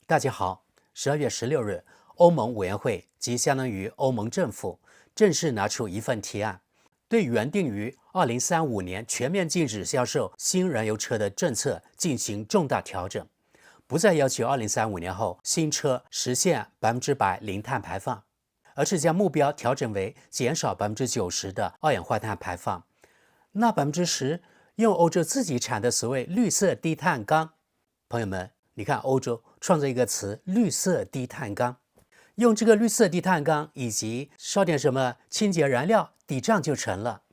大家好，12月16日，欧盟委员会即相当于欧盟政府正式拿出一份提案，对原定于2035年全面禁止销售新燃油车的政策进行重大调整，不再要求2035年后新车实现100%零碳排放，而是将目标调整为减少90%的二氧化碳排放。那10%用欧洲自己产的所谓绿色低碳钢。朋友们，你看欧洲创造一个词绿色低碳钢，用这个绿色低碳钢以及烧点什么清洁燃料抵账就成了。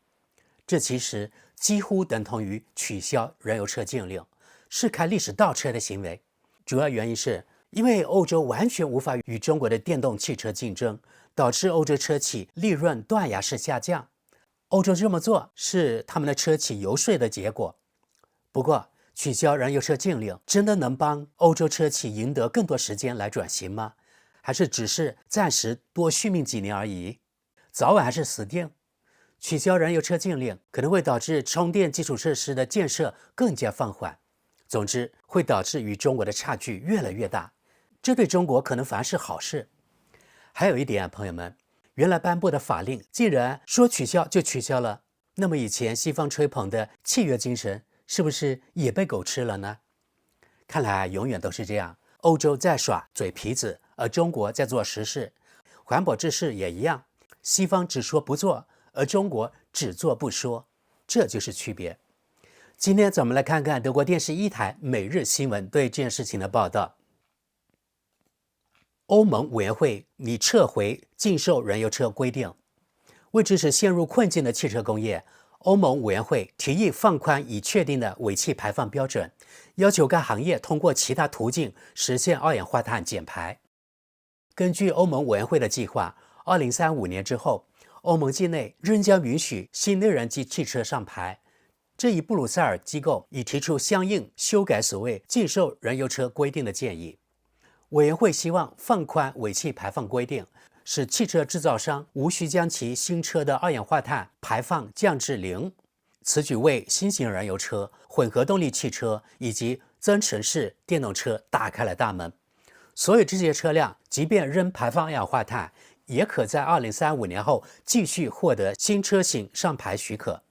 这其实几乎等同于取消燃油车禁令，是开历史倒车的行为。主要原因是因为欧洲完全无法与中国的电动汽车竞争，导致欧洲车企利润断崖式下降。欧洲这么做是他们的车企游说的结果。不过取消燃油车禁令真的能帮欧洲车企赢得更多时间来转型吗？还是只是暂时多续命几年而已？早晚还是死定。取消燃油车禁令可能会导致充电基础设施的建设更加放缓，总之会导致与中国的差距越来越大，这对中国可能反而是好事。还有一点，朋友们，原来颁布的法令竟然说取消就取消了，那么以前西方吹捧的契约精神是不是也被狗吃了呢？看来永远都是这样，欧洲在耍嘴皮子，而中国在做实事。环保之事也一样，西方只说不做，而中国只做不说，这就是区别。今天咱们来看看德国电视一台每日新闻对这件事情的报道。欧盟委员会拟撤回禁售燃油车规定，为支持陷入困境的汽车工业，欧盟委员会提议放宽已确定的尾气排放标准，要求该行业通过其他途径实现二氧化碳减排。根据欧盟委员会的计划，2035年之后，欧盟境内仍将允许新内燃机汽车上牌。这一布鲁塞尔机构已提出相应修改所谓禁售燃油车规定的建议。委员会希望放宽尾气排放规定，使汽车制造商无需将其新车的二氧化碳排放降至0。此举为新型燃油车、混合动力汽车以及增程式电动车打开了大门。所有这些车辆即便仍排放二氧化碳，也可在2035年后继续获得新车型上牌许可。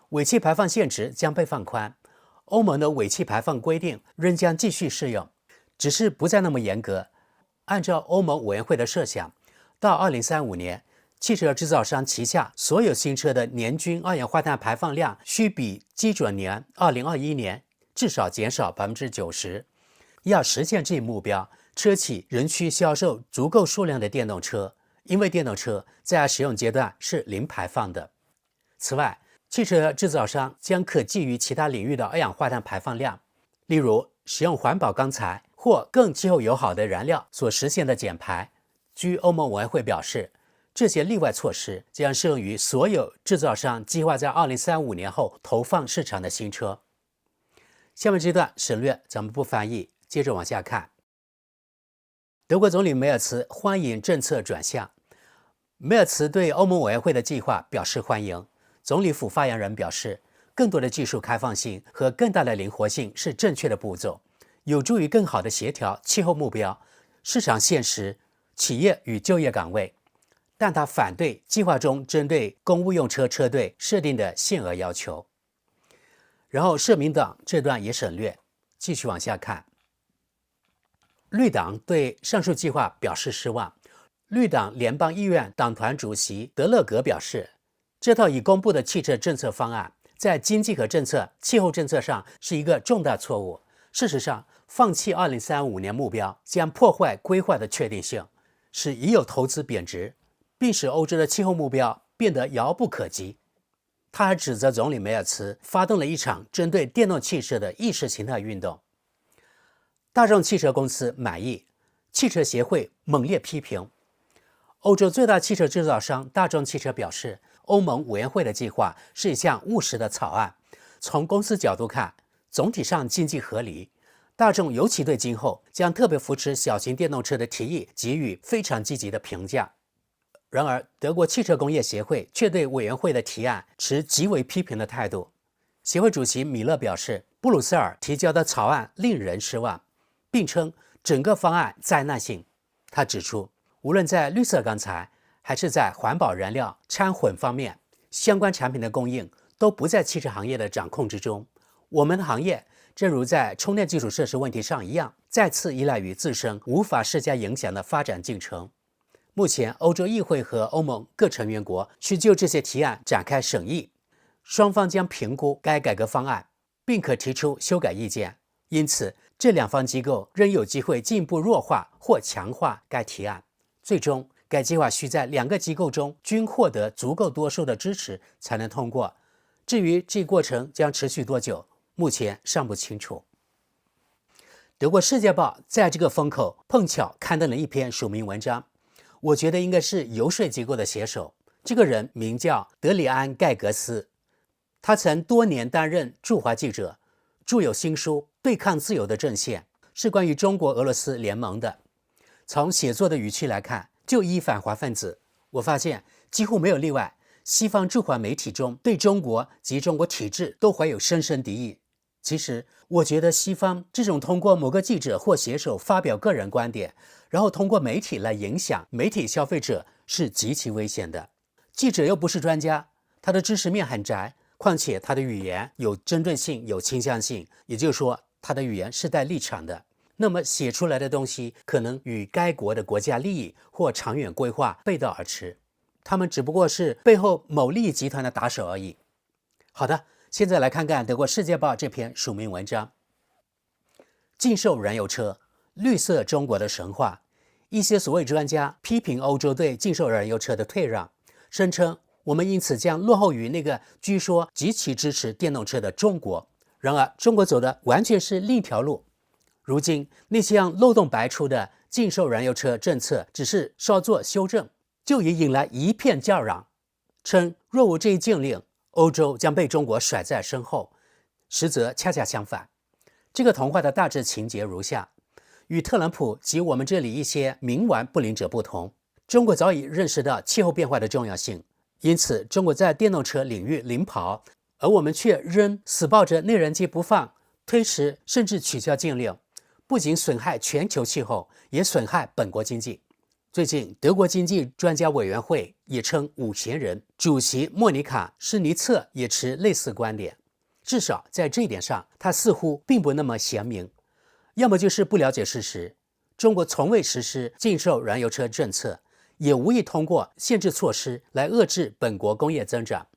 尾气排放限值将被放宽，欧盟的尾气排放规定仍将继续适用，只是不再那么严格。按照欧盟委员会的设想，到2035年，汽车制造商旗下所有新车的年均二氧化碳排放量需比基准年2021年至少减少90%。要实现这一目标，车企仍需销售足够数量的电动车，因为电动车在使用阶段是零排放的。此外，汽车制造商将可觊觎其他领域的二氧化碳排放量，例如使用环保钢材或更气候友好的燃料所实现的减排。据欧盟委员会表示，这些例外措施将适用于所有制造商计划在2035年后投放市场的新车。下面这段省略，咱们不翻译，接着往下看。德国总理梅尔茨欢迎政策转向。梅尔茨对欧盟委员会的计划表示欢迎。总理府发言人表示，更多的技术开放性和更大的灵活性是正确的步骤，有助于更好地协调气候目标、市场现实、企业与就业岗位。但他反对计划中针对公务用车车队设定的限额要求。然后社民党这段也省略，继续往下看。绿党对上述计划表示失望。绿党联邦议院党团主席德勒格表示，这套已公布的汽车政策方案在经济和气候政策上是一个重大错误。事实上，放弃2035年目标将破坏规划的确定性，使已有投资贬值，并使欧洲的气候目标变得遥不可及。他还指责总理梅尔茨发动了一场针对电动汽车的意识形态运动。大众汽车公司满意，汽车协会猛烈批评。欧洲最大汽车制造商大众汽车表示，欧盟委员会的计划是一项务实的草案，从公司角度看，总体上经济合理。大众尤其对今后将特别扶持小型电动车的提议给予非常积极的评价。然而，德国汽车工业协会却对委员会的提案持极为批评的态度。协会主席米勒表示，布鲁塞尔提交的草案令人失望。并称整个方案灾难性。他指出，无论在绿色钢材还是在环保燃料掺混方面，相关产品的供应都不在汽车行业的掌控之中。我们的行业正如在充电基础设施问题上一样，再次依赖于自身无法施加影响的发展进程。目前，欧洲议会和欧盟各成员国需就这些提案展开审议，双方将评估该改革方案，并可提出修改意见。因此，这两方机构仍有机会进一步弱化或强化该提案。最终，该计划需在两个机构中均获得足够多数的支持才能通过。至于这过程将持续多久，目前尚不清楚。德国《世界报》在这个风口碰巧刊登了一篇署名文章，我觉得应该是游说机构的写手。这个人名叫德里安·盖格斯，他曾多年担任驻华记者，著有新书《对抗自由的阵线》，是关于中国俄罗斯联盟的。从写作的语气来看，就依反华分子，我发现几乎没有例外，西方驻华媒体中对中国及中国体制都怀有深深敌意。其实，我觉得西方这种通过某个记者或写手发表个人观点，然后通过媒体来影响媒体消费者，是极其危险的。记者又不是专家，他的知识面很窄，况且他的语言有针对性、有倾向性，也就是说，他的语言是带立场的。那么写出来的东西可能与该国的国家利益或长远规划背道而驰，他们只不过是背后某利益集团的打手而已。好的，现在来看看德国《世界报》这篇署名文章：禁售燃油车，绿色中国的神话。一些所谓专家批评欧洲对禁售燃油车的退让，声称我们因此将落后于那个据说极其支持电动车的中国。然而，中国走的完全是另一条路。如今，那项漏洞百出的禁售燃油车政策只是稍作修正，就已引来一片叫嚷，称若无这一禁令，欧洲将被中国甩在身后。实则恰恰相反。这个童话的大致情节如下：与特朗普及我们这里一些冥顽不灵者不同，中国早已认识到气候变化的重要性，因此中国在电动车领域领跑，而我们却仍死抱着内燃机不放，推迟甚至取消禁令，不仅损害全球气候，也损害本国经济。最近，德国经济专家委员会也称五贤人主席莫妮卡·施尼策也持类似观点，至少在这一点上，他似乎并不那么贤明。要么就是不了解事实，中国从未实施禁售燃油车政策，也无意通过限制措施来遏制本国工业增长。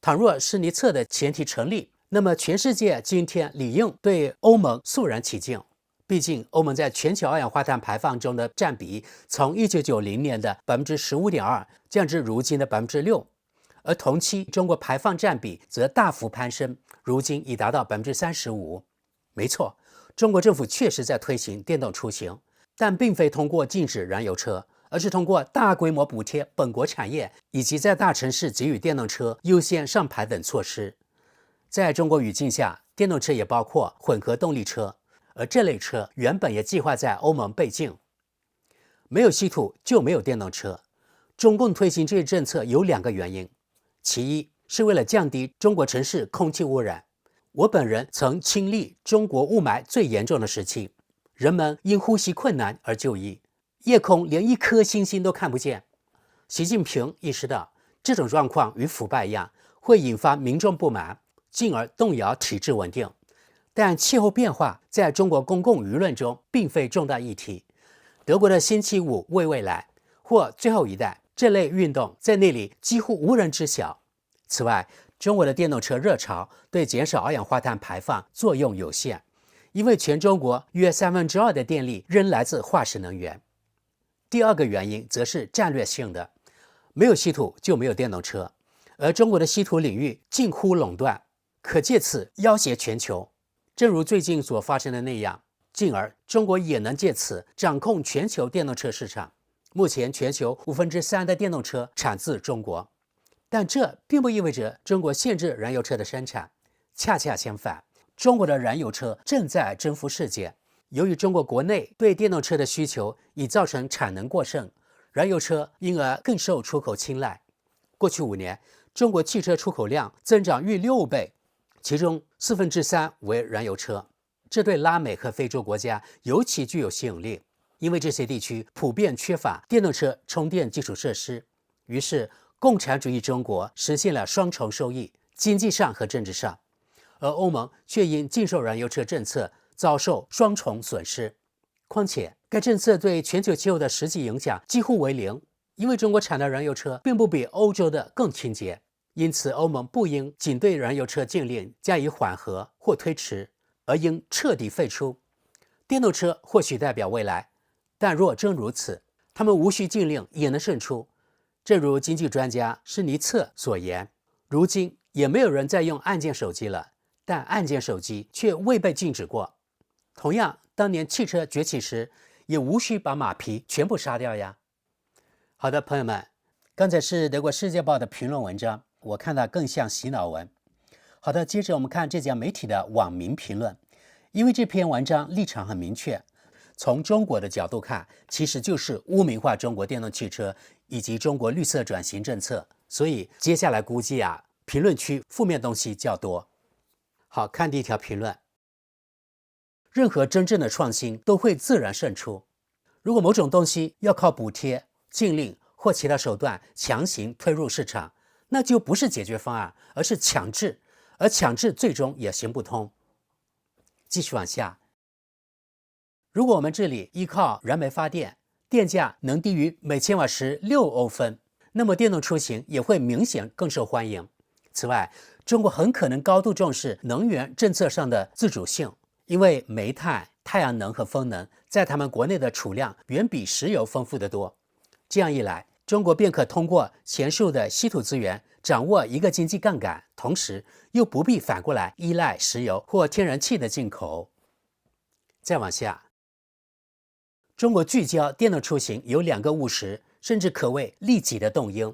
倘若施尼策的前提成立，那么全世界今天理应对欧盟肃然起敬。毕竟，欧盟在全球二氧化碳排放中的占比从1990年的15.2%降至如今的6%，而同期中国排放占比则大幅攀升，如今已达到35%。没错，中国政府确实在推行电动出行，但并非通过禁止燃油车，而是通过大规模补贴本国产业，以及在大城市给予电动车优先上牌等措施。在中国语境下，电动车也包括混合动力车，而这类车原本也计划在欧盟被禁。没有稀土就没有电动车。中共推行这一政策有两个原因，其一是为了降低中国城市空气污染。我本人曾亲历中国雾霾最严重的时期，人们因呼吸困难而就医，夜空连一颗星星都看不见。习近平意识到这种状况与腐败一样，会引发民众不满，进而动摇体制稳定。但气候变化在中国公共舆论中并非重大议题。德国的星期五为未来或最后一代这类运动在那里几乎无人知晓。此外，中国的电动车热潮对减少二氧化碳排放作用有限，因为全中国约2/3的电力仍来自化石能源。第二个原因则是战略性的，没有稀土就没有电动车，而中国的稀土领域近乎垄断，可借此要挟全球。正如最近所发生的那样，进而中国也能借此掌控全球电动车市场。目前全球3/5的电动车产自中国，但这并不意味着中国限制燃油车的生产，恰恰相反，中国的燃油车正在征服世界。由于中国国内对电动车的需求已造成产能过剩，燃油车因而更受出口青睐。过去5年，中国汽车出口量增长逾6倍，其中3/4为燃油车。这对拉美和非洲国家尤其具有吸引力，因为这些地区普遍缺乏电动车充电基础设施。于是，共产主义中国实现了双重收益，经济上和政治上，而欧盟却因禁售燃油车政策遭受双重损失。况且，该政策对全球气候的实际影响几乎为零，因为中国产的燃油车并不比欧洲的更清洁。因此，欧盟不应仅对燃油车禁令加以缓和或推迟，而应彻底废除。电动车或许代表未来，但若真如此，他们无需禁令也能胜出。正如经济专家施尼策所言，如今也没有人在用按键手机了，但按键手机却未被禁止过。同样，当年汽车崛起时，也无需把马匹全部杀掉呀。好的，朋友们，刚才是德国《世界报》的评论文章，我看到更像洗脑文。好的，接着我们看这家媒体的网民评论。因为这篇文章立场很明确，从中国的角度看，其实就是污名化中国电动汽车以及中国绿色转型政策，所以接下来估计评论区负面东西较多。好，看第一条评论。任何真正的创新都会自然胜出。如果某种东西要靠补贴、禁令或其他手段强行推入市场，那就不是解决方案，而是强制，而强制最终也行不通。继续往下，如果我们这里依靠燃煤发电，电价能低于每千瓦时6欧分，那么电动出行也会明显更受欢迎。此外，中国很可能高度重视能源政策上的自主性，因为煤炭、太阳能和风能在他们国内的储量远比石油丰富得多。这样一来，中国便可通过前述的稀土资源掌握一个经济杠杆，同时又不必反过来依赖石油或天然气的进口。再往下，中国聚焦电动出行有2个务实，甚至可谓利己的动因。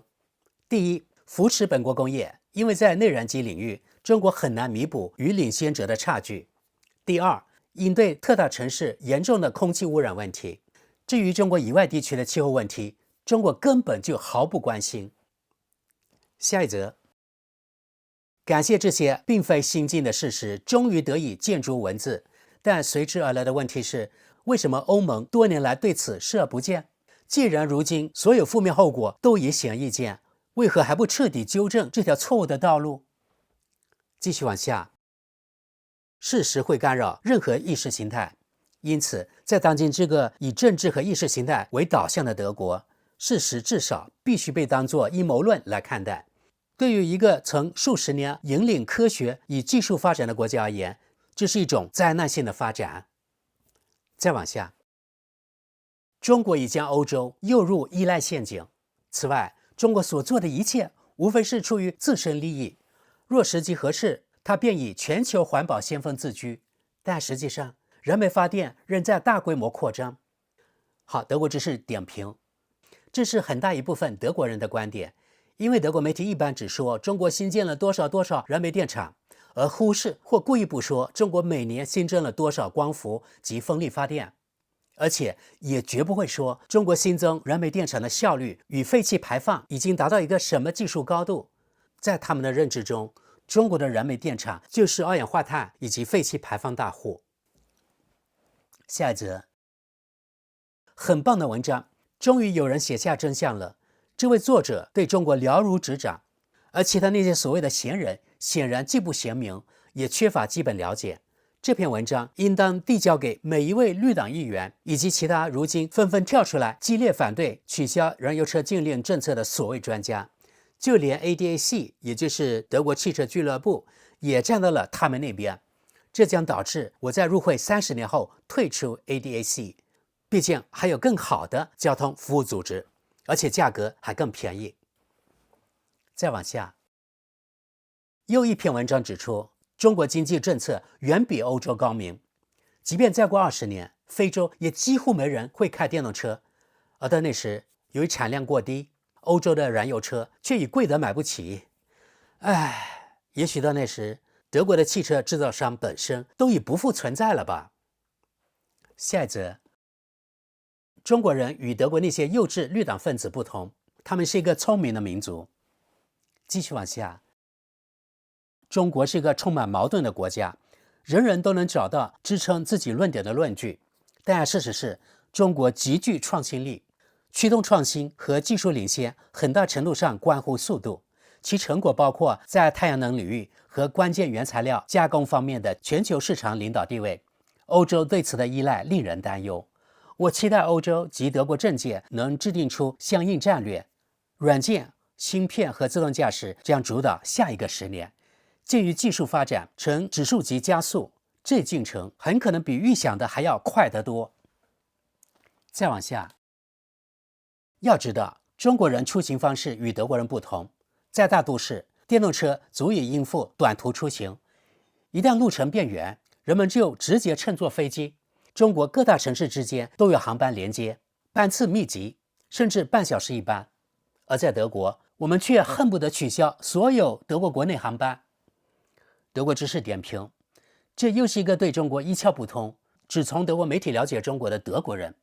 第一，扶持本国工业，因为在内燃机领域，中国很难弥补与领先者的差距。第二，应对特大城市严重的空气污染问题。至于中国以外地区的气候问题，中国根本就毫不关心。下一则，感谢这些并非新进的事实，终于得以见诸文字，但随之而来的问题是，为什么欧盟多年来对此视而不见？既然如今所有负面后果都已显而易见，为何还不彻底纠正这条错误的道路？继续往下，事实会干扰任何意识形态，因此，在当今这个以政治和意识形态为导向的德国，事实至少必须被当作阴谋论来看待。对于一个曾数十年引领科学与技术发展的国家而言，这是一种灾难性的发展。再往下，中国已将欧洲诱入依赖陷阱。此外，中国所做的一切无非是出于自身利益，若时机合适，它便以全球环保先锋自居。但实际上，燃煤发电仍在大规模扩张。好，德国只是点评，这是很大一部分德国人的观点，因为德国媒体一般只说中国新建了多少多少燃煤电厂，而忽视或故意不说中国每年新增了多少光伏及风力发电，而且也绝不会说中国新增燃煤电厂的效率与废气排放已经达到一个什么技术高度。在他们的认知中，中国的燃煤电厂就是二氧化碳以及废气排放大户。下一则，很棒的文章，终于有人写下真相了。这位作者对中国了如指掌，而其他那些所谓的闲人显然既不贤明，也缺乏基本了解。这篇文章应当递交给每一位绿党议员以及其他如今纷纷跳出来激烈反对取消燃油车禁令政策的所谓专家。就连 ADAC， 也就是德国汽车俱乐部，也站到了他们那边。这将导致我在入会30年后退出 ADAC， 毕竟还有更好的交通服务组织，而且价格还更便宜。再往下，又一篇文章指出，中国经济政策远比欧洲高明，即便再过20年，非洲也几乎没人会开电动车，而到那时，由于产量过低，欧洲的燃油车却已贵得买不起。也许到那时，德国的汽车制造商本身都已不复存在了吧。下一则，中国人与德国那些幼稚绿党分子不同，他们是一个聪明的民族。继续往下，中国是一个充满矛盾的国家，人人都能找到支撑自己论点的论据。但事实是，中国极具创新力，驱动创新和技术领先很大程度上关乎速度，其成果包括在太阳能领域和关键原材料加工方面的全球市场领导地位。欧洲对此的依赖令人担忧。我期待欧洲及德国政界能制定出相应战略，软件、芯片和自动驾驶将主导下一个10年。鉴于技术发展呈指数级加速，这进程很可能比预想的还要快得多。再往下，要知道，中国人出行方式与德国人不同，在大都市，电动车足以应付短途出行。一旦路程变远，人们只有直接乘坐飞机。中国各大城市之间都有航班连接，班次密集，甚至半小时一班。而在德国，我们却恨不得取消所有德国国内航班。德国知识点评，这又是一个对中国一窍不通，只从德国媒体了解中国的德国人。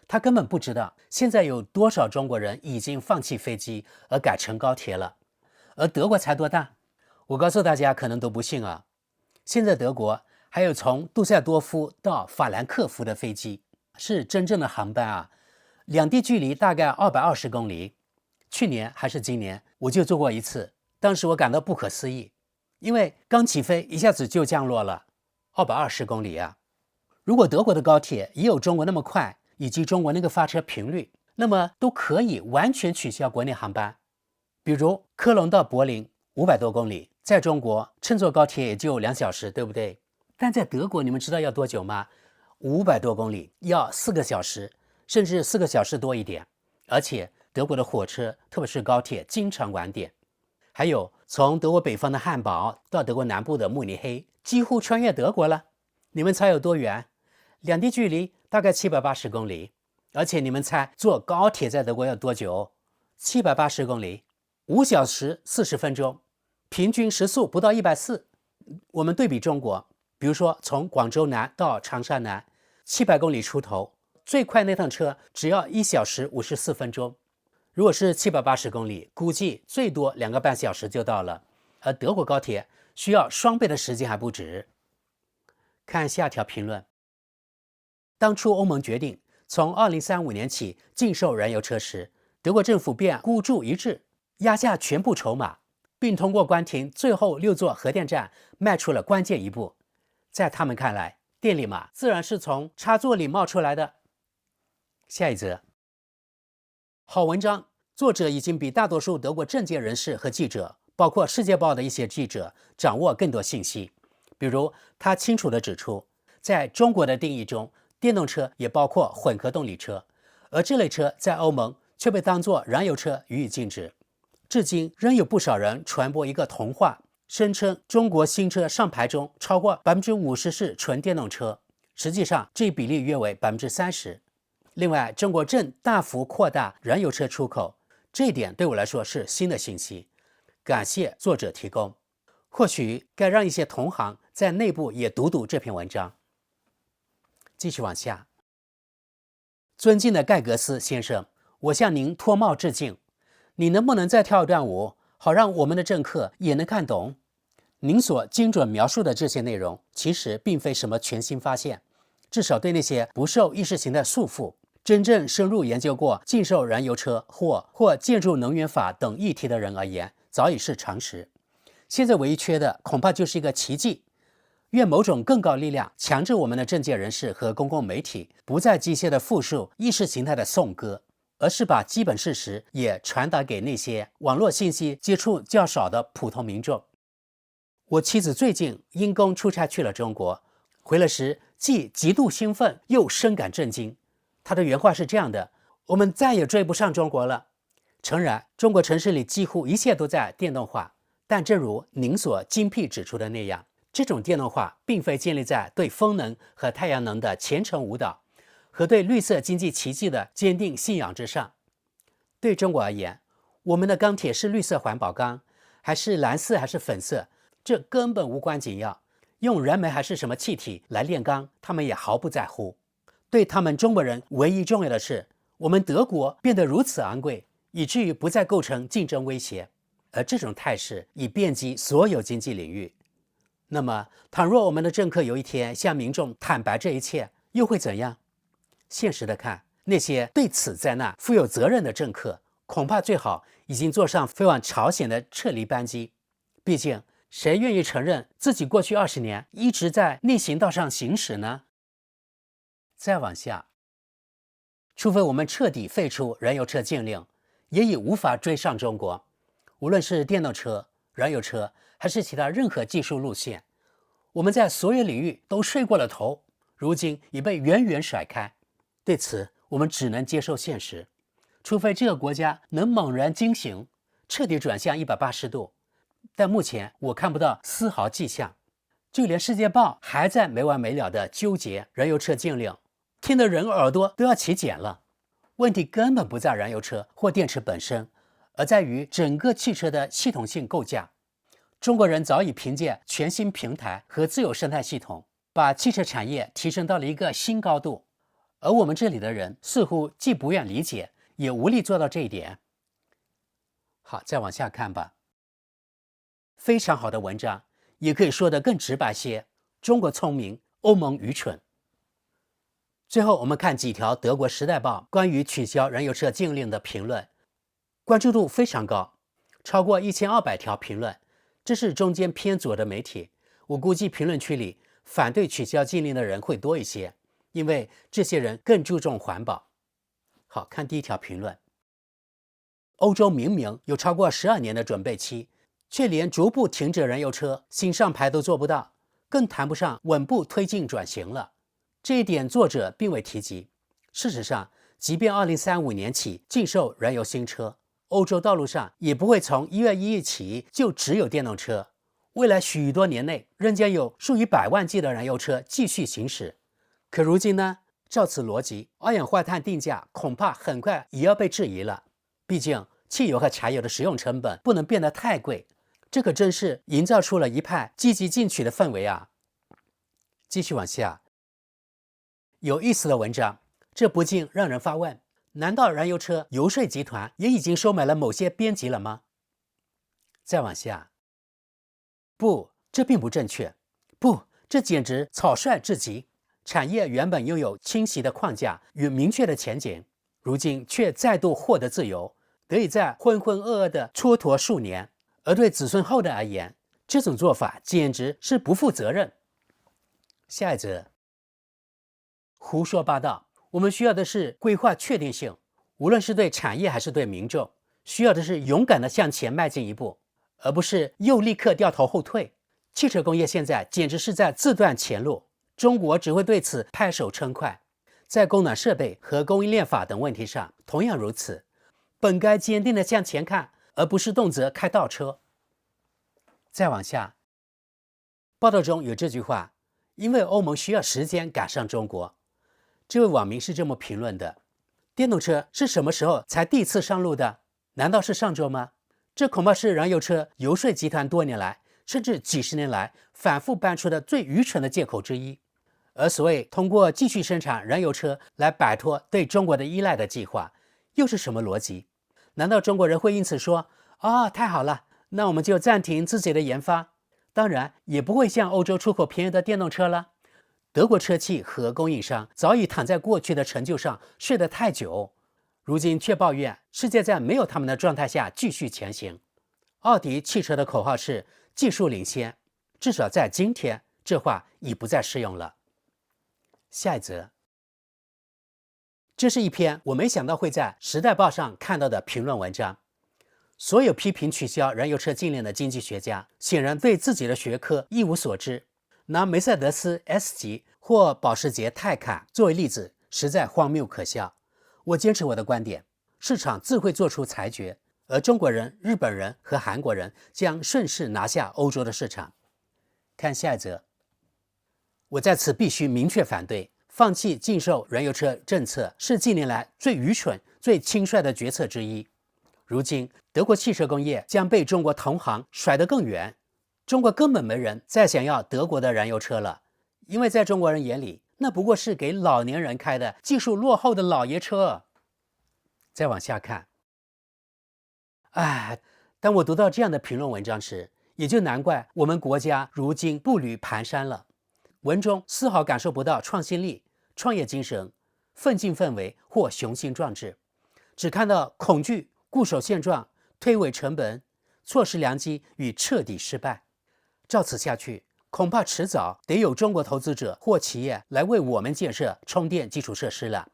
他根本不知道现在有多少中国人已经放弃飞机而改乘高铁了。而德国才多大？我告诉大家可能都不信啊。现在德国还有从杜塞多夫到法兰克福的飞机，是真正的航班啊，两地距离大概220公里。去年还是今年我就坐过一次，当时我感到不可思议，因为刚起飞一下子就降落了220公里啊。如果德国的高铁也有中国那么快，以及中国那个发车频率，那么都可以完全取消国内航班。比如科隆到柏林500多公里，在中国乘坐高铁也就2小时，对不对？但在德国你们知道要多久吗？500多公里要4个小时，甚至4个小时多一点。而且德国的火车，特别是高铁，经常晚点。还有从德国北方的汉堡到德国南部的慕尼黑，几乎穿越德国了。你们猜有多远？两地距离大概780公里。而且你们猜坐高铁在德国要多久？780公里，5小时40分钟，平均时速不到140。我们对比中国，比如说从广州南到长沙南，700公里出头，最快那趟车只要1小时54分钟。如果是780公里，估计最多2个半小时就到了。而德国高铁需要双倍的时间还不止。看下条评论。当初欧盟决定从2035年起禁售燃油车时，德国政府便孤注一掷，压下全部筹码，并通过关停最后6座核电站迈出了关键一步。在他们看来，电力嘛，自然是从插座里冒出来的。下一则，好文章，作者已经比大多数德国政界人士和记者，包括《世界报》的一些记者，掌握更多信息。比如，他清楚地指出，在中国的定义中，电动车也包括混合动力车，而这类车在欧盟却被当作燃油车予以禁止。至今仍有不少人传播一个童话，声称中国新车上牌中超过50%是纯电动车，实际上这一比例约为30%。另外，中国正大幅扩大燃油车出口，这一点对我来说是新的信息，感谢作者提供。或许该让一些同行在内部也读读这篇文章。继续往下，尊敬的盖格斯先生，我向您脱帽致敬。你能不能再跳一段舞，好让我们的政客也能看懂？您所精准描述的这些内容，其实并非什么全新发现，至少对那些不受意识形态束缚、真正深入研究过禁售燃油车或建筑能源法等议题的人而言，早已是常识。现在唯一缺的，恐怕就是一个奇迹。愿某种更高力量强制我们的政界人士和公共媒体不再机械地复述意识形态的颂歌，而是把基本事实也传达给那些网络信息接触较少的普通民众。我妻子最近因公出差去了中国，回来时既极度兴奋又深感震惊。她的原话是这样的：我们再也追不上中国了。诚然，中国城市里几乎一切都在电动化，但正如您所精辟指出的那样，这种电动化并非建立在对风能和太阳能的虔诚舞蹈和对绿色经济奇迹的坚定信仰之上。对中国而言，我们的钢铁是绿色环保钢，还是蓝色还是粉色，这根本无关紧要。用燃煤还是什么气体来炼钢，他们也毫不在乎。对他们中国人唯一重要的是，我们德国变得如此昂贵，以至于不再构成竞争威胁，而这种态势已遍及所有经济领域。那么，倘若我们的政客有一天向民众坦白这一切，又会怎样？现实的看，那些对此灾难负有责任的政客，恐怕最好已经坐上飞往朝鲜的撤离班机。毕竟，谁愿意承认自己过去20年一直在逆行道上行驶呢？再往下，除非我们彻底废除燃油车禁令，也已无法追上中国。无论是电动车、燃油车，还是其他任何技术路线，我们在所有领域都睡过了头，如今已被远远甩开。对此，我们只能接受现实，除非这个国家能猛然惊醒，彻底转向180度。但目前我看不到丝毫迹象，就连《世界报》还在没完没了地纠结燃油车禁令，听得人耳朵都要起茧了。问题根本不在燃油车或电池本身，而在于整个汽车的系统性构架。中国人早已凭借全新平台和自有生态系统，把汽车产业提升到了一个新高度，而我们这里的人似乎既不愿理解，也无力做到这一点。好，再往下看吧。非常好的文章，也可以说得更直白些：中国聪明，欧盟愚蠢。最后，我们看几条德国《时代报》关于取消燃油车禁令的评论，关注度非常高，超过1200条评论。这是中间偏左的媒体，我估计评论区里反对取消禁令的人会多一些，因为这些人更注重环保。好，看第一条评论：欧洲明明有超过12年的准备期，却连逐步停止燃油车新上牌都做不到，更谈不上稳步推进转型了。这一点作者并未提及。事实上，即便2035年起禁售燃油新车，欧洲道路上也不会从1月1日起就只有电动车。未来许多年内，仍将有数以百万计的燃油车继续行驶。可如今呢？照此逻辑，二氧化碳定价恐怕很快也要被质疑了。毕竟，汽油和柴油的使用成本不能变得太贵。这可真是营造出了一派积极进取的氛围啊！继续往下，有意思的文章，这不禁让人发问：难道燃油车游说集团也已经收买了某些编辑了吗？再往下，不，这并不正确。不，这简直草率至极。产业原本拥有清晰的框架与明确的前景，如今却再度获得自由，得以在浑浑噩噩地蹉跎数年。而对子孙后代而言，这种做法简直是不负责任。下一则，胡说八道。我们需要的是规划确定性，无论是对产业还是对民众，需要的是勇敢地向前迈进一步，而不是又立刻掉头后退。汽车工业现在简直是在自断前路，中国只会对此拍手称快。在供暖设备和供应链法等问题上同样如此，本该坚定地向前看，而不是动辄开倒车。再往下，报道中有这句话：因为欧盟需要时间赶上中国。这位网民是这么评论的：电动车是什么时候才第一次上路的？难道是上周吗？这恐怕是燃油车游说集团多年来，甚至几十年来反复搬出的最愚蠢的借口之一。而所谓通过继续生产燃油车来摆脱对中国的依赖的计划，又是什么逻辑？难道中国人会因此说：太好了，那我们就暂停自己的研发？当然也不会向欧洲出口便宜的电动车了。德国车企和供应商早已躺在过去的成就上睡得太久，如今却抱怨世界在没有他们的状态下继续前行。奥迪汽车的口号是技术领先，至少在今天，这话已不再适用了。下一则，这是一篇我没想到会在《时代报》上看到的评论文章。所有批评取消燃油车禁令的经济学家，显然对自己的学科一无所知。拿梅赛德斯 S 级或保时捷泰卡作为例子，实在荒谬可笑。我坚持我的观点，市场自会做出裁决，而中国人、日本人和韩国人将顺势拿下欧洲的市场。看下一则，我在此必须明确反对，放弃禁售燃油车政策是近年来最愚蠢、最轻率的决策之一。如今，德国汽车工业将被中国同行甩得更远。中国根本没人再想要德国的燃油车了，因为在中国人眼里，那不过是给老年人开的技术落后的老爷车。再往下看，当我读到这样的评论文章时，也就难怪我们国家如今步履蹒跚了。文中丝毫感受不到创新力、创业精神、奋进氛围或雄心壮志，只看到恐惧、固守现状、推诿成本、错失良机与彻底失败。照此下去，恐怕迟早得有中国投资者或企业来为我们建设充电基础设施了。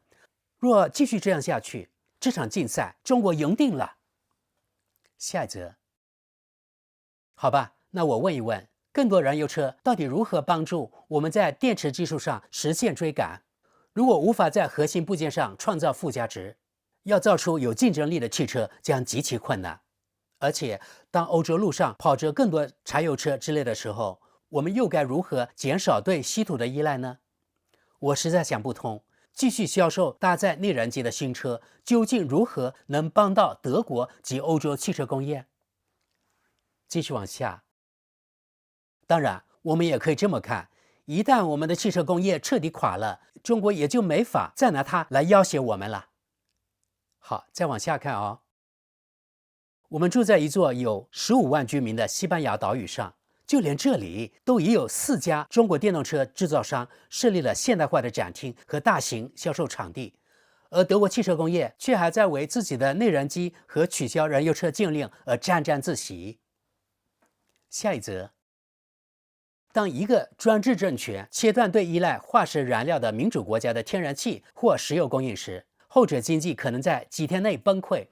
若继续这样下去，这场竞赛中国赢定了。下一则，好吧，那我问一问，更多燃油车到底如何帮助我们在电池技术上实现追赶？如果无法在核心部件上创造附加值，要造出有竞争力的汽车将极其困难。而且，当欧洲路上跑着更多柴油车之类的时候，我们又该如何减少对稀土的依赖呢？我实在想不通，继续销售搭载内燃机的新车，究竟如何能帮到德国及欧洲汽车工业？继续往下。当然，我们也可以这么看，一旦我们的汽车工业彻底垮了，中国也就没法再拿它来要挟我们了。好，再往下看哦。我们住在一座有15万居民的西班牙岛屿上，就连这里都已有4家中国电动车制造商设立了现代化的展厅和大型销售场地，而德国汽车工业却还在为自己的内燃机和取消燃油车禁令而沾沾自喜。下一则，当一个专制政权切断对依赖化石燃料的民主国家的天然气或石油供应时，后者经济可能在几天内崩溃。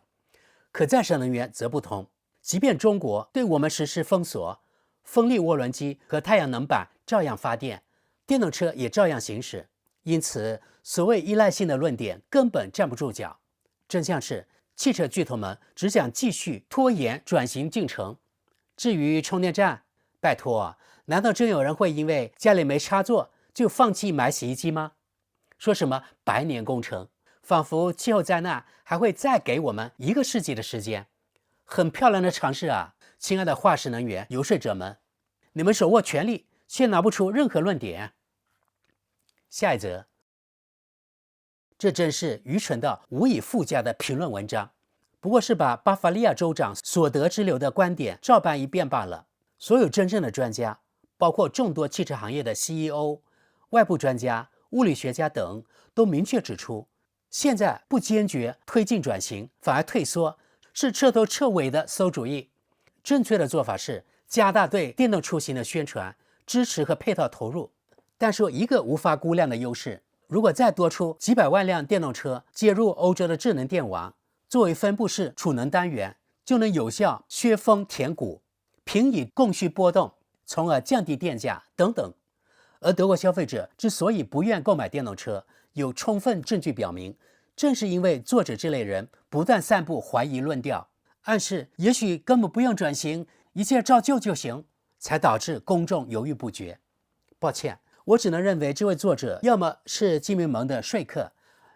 可再生能源则不同，即便中国对我们实施封锁，风力涡轮机和太阳能板照样发电，电动车也照样行驶。因此，所谓依赖性的论点根本站不住脚。真相是，汽车巨头们只想继续拖延转型进程。至于充电站，拜托，难道真有人会因为家里没插座就放弃买洗衣机吗？说什么100年工程，仿佛气候灾难还会再给我们1个世纪的时间。很漂亮的尝试啊，亲爱的化石能源游说者们，你们手握权力，却拿不出任何论点。下一则，这真是愚蠢到无以复加的评论文章，不过是把巴伐利亚州长所得之流的观点照搬一遍罢了。所有真正的专家，包括众多汽车行业的 CEO、外部专家、物理学家等，都明确指出，现在不坚决推进转型，反而退缩，是彻头彻尾的馊主意。正确的做法是加大对电动出行的宣传、支持和配套投入。但说一个无法估量的优势，如果再多出几百万辆电动车接入欧洲的智能电网，作为分布式储能单元，就能有效削峰填谷，平抑供需波动，从而降低电价等等。而德国消费者之所以不愿购买电动车，有充分证据表明，正是因为作者这类人不断散布怀疑论调，暗示也许根本不用转型，一切照旧就行，才导致公众犹豫不决。抱歉，我只能认为这位作者要么是金明盟的说客，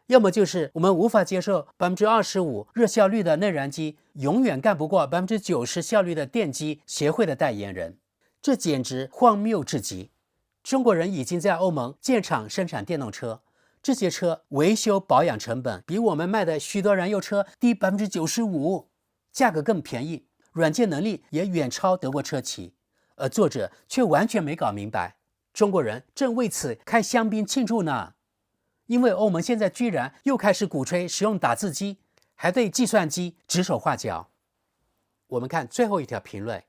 要么就是我们无法接受25%热效率的内燃机永远干不过90%效率的电机协会的代言人。这简直荒谬至极。中国人已经在欧盟建厂生产电动车，这些车维修保养成本比我们卖的许多燃油车低95%，价格更便宜，软件能力也远超德国车企。而作者却完全没搞明白，中国人正为此开香槟庆祝呢。因为欧盟现在居然又开始鼓吹使用打字机，还对计算机指手画脚。我们看最后一条评论，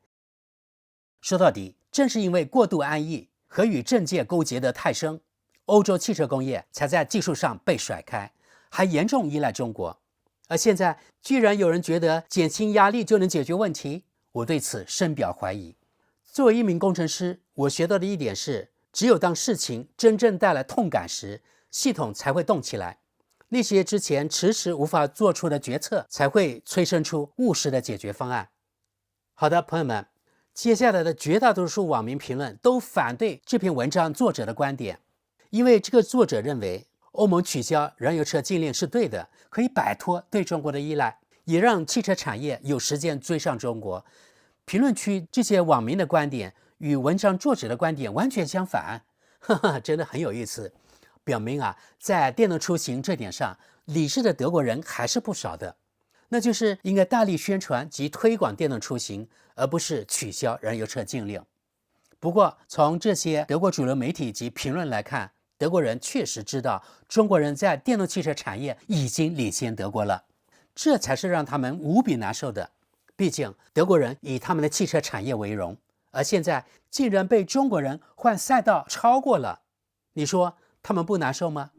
说到底，正是因为过度安逸和与政界勾结得太深，欧洲汽车工业才在技术上被甩开，还严重依赖中国。而现在居然有人觉得减轻压力就能解决问题，我对此深表怀疑。作为一名工程师，我学到的一点是，只有当事情真正带来痛感时，系统才会动起来，那些之前迟迟无法做出的决策才会催生出务实的解决方案。好的，朋友们，接下来的绝大多数网民评论都反对这篇文章作者的观点，因为这个作者认为欧盟取消燃油车禁令是对的，可以摆脱对中国的依赖，也让汽车产业有时间追上中国。评论区这些网民的观点与文章作者的观点完全相反，真的很有意思，表明在电动出行这点上，理智的德国人还是不少的。那就是应该大力宣传及推广电动出行，而不是取消燃油车禁令。不过，从这些德国主流媒体及评论来看，德国人确实知道中国人在电动汽车产业已经领先德国了，这才是让他们无比难受的。毕竟德国人以他们的汽车产业为荣，而现在竟然被中国人换赛道超过了，你说他们不难受吗？